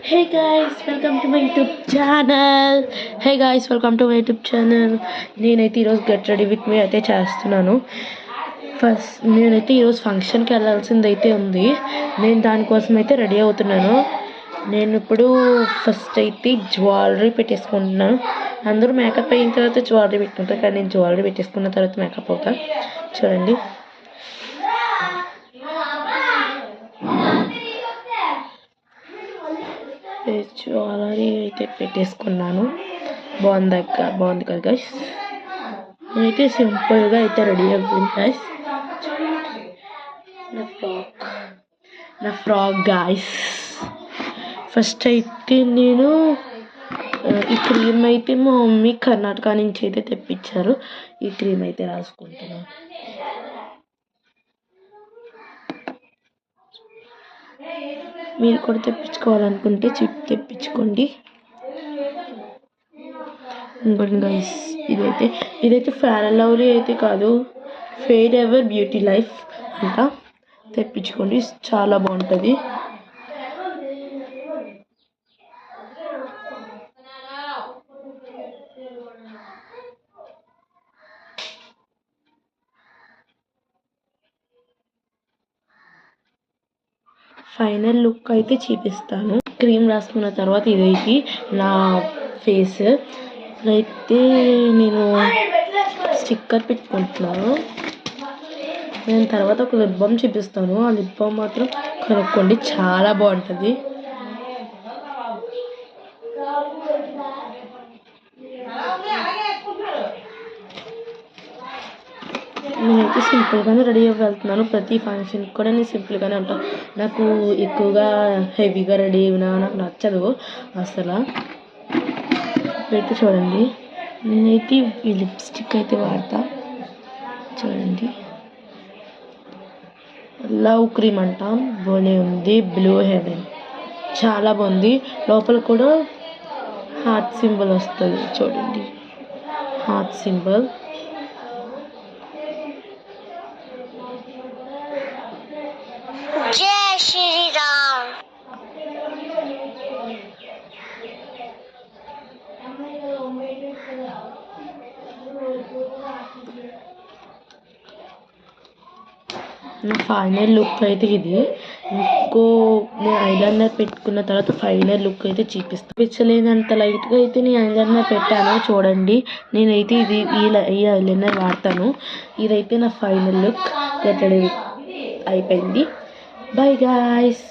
Hey guys, welcome to my YouTube channel. Hey guys, welcome to my YouTube channel. నేనైతే ఈరోజు get ready with me అయితే చేస్తున్నాను. First నేనైతే ఈరోజు ఫంక్షన్కి వెళ్ళాల్సింది అయితే ఉంది. నేను దానికోసం అయితే రెడీ అవుతున్నాను. నేను ఇప్పుడు ఫస్ట్ అయితే జ్యువెలరీ పెట్టేసుకుంటున్నాను. అందరూ మేకప్ అయిన తర్వాత జ్యువెలరీ పెట్టుకుంటారు, కానీ నేను జ్యువెలరీ పెట్టేసుకున్న తర్వాత మేకప్ అవుతా. చూడండి, జ్యువెలరీ అయితే పెట్టేసుకున్నాను. బాగుంది కదా గైస్. నేనైతే సింపుల్గా అయితే రెడీ అవ్వండి గైస్. నా ఫ్రాక్ గైస్. ఫస్ట్ అయితే నేను ఈ క్రీమ్ అయితే మా మమ్మీ కర్ణాటక నుంచి అయితే తెప్పించారు. ఈ క్రీమ్ అయితే రాసుకుంటున్నాను. మీరు కూడా తెప్పించుకోవాలనుకుంటే తెప్పించుకోండి. ఇంకోటి గైస్, ఇదైతే ఫేర్ అండ్ లవ్లీ అయితే కాదు, ఫెయిర్ ఎవర్ బ్యూటీ లైఫ్ అంట. తెప్పించుకోండి, చాలా బాగుంటుంది. ఫైనల్ లుక్ అయితే చూపిస్తాను. క్రీమ్ రాసుకున్న తర్వాత ఇదైతే నా ఫేస్ అయితే నేను స్టిక్కర్ పెట్టుకుంటున్నాను. నేను తర్వాత ఒక లిప్ బామ్ చూపిస్తాను. ఆ లిప్ బామ్ మాత్రం కొనుక్కోండి, చాలా బాగుంటుంది. నేనైతే సింపుల్గానే రెడీ అయ్యి వెళ్తున్నాను. ప్రతి ఫంక్షన్కి కూడా నేను సింపుల్గానే ఉంటాను. నాకు ఎక్కువగా హెవీగా రెడీ అయినా నాకు నచ్చదు అసలు. అయితే చూడండి, నేనైతే ఈ లిప్స్టిక్ అయితే వాడతా. చూడండి, లవ్ క్రీమ్ అంట, బాగానే ఉంది. బ్లూ హెవెన్, చాలా బాగుంది. లోపల కూడా హార్ట్ సింబల్ వస్తుంది. చూడండి, హార్ట్ సింబల్. జై శ్రీరామ్. నా ఫైనల్ లుక్ అయితే ఇది. నేను ఐలైనర్ పెట్టుకున్న తర్వాత ఫైనల్ లుక్ అయితే చూపిలేనంత లైట్గా అయితే నేను ఐలైనర్ పెట్టాను. చూడండి, నేనైతే ఈ ఐలైనర్ వాడతాను. ఇదైతే నా ఫైనల్ లుక్. గెట్ రెడీ అయిపోయింది. By guys.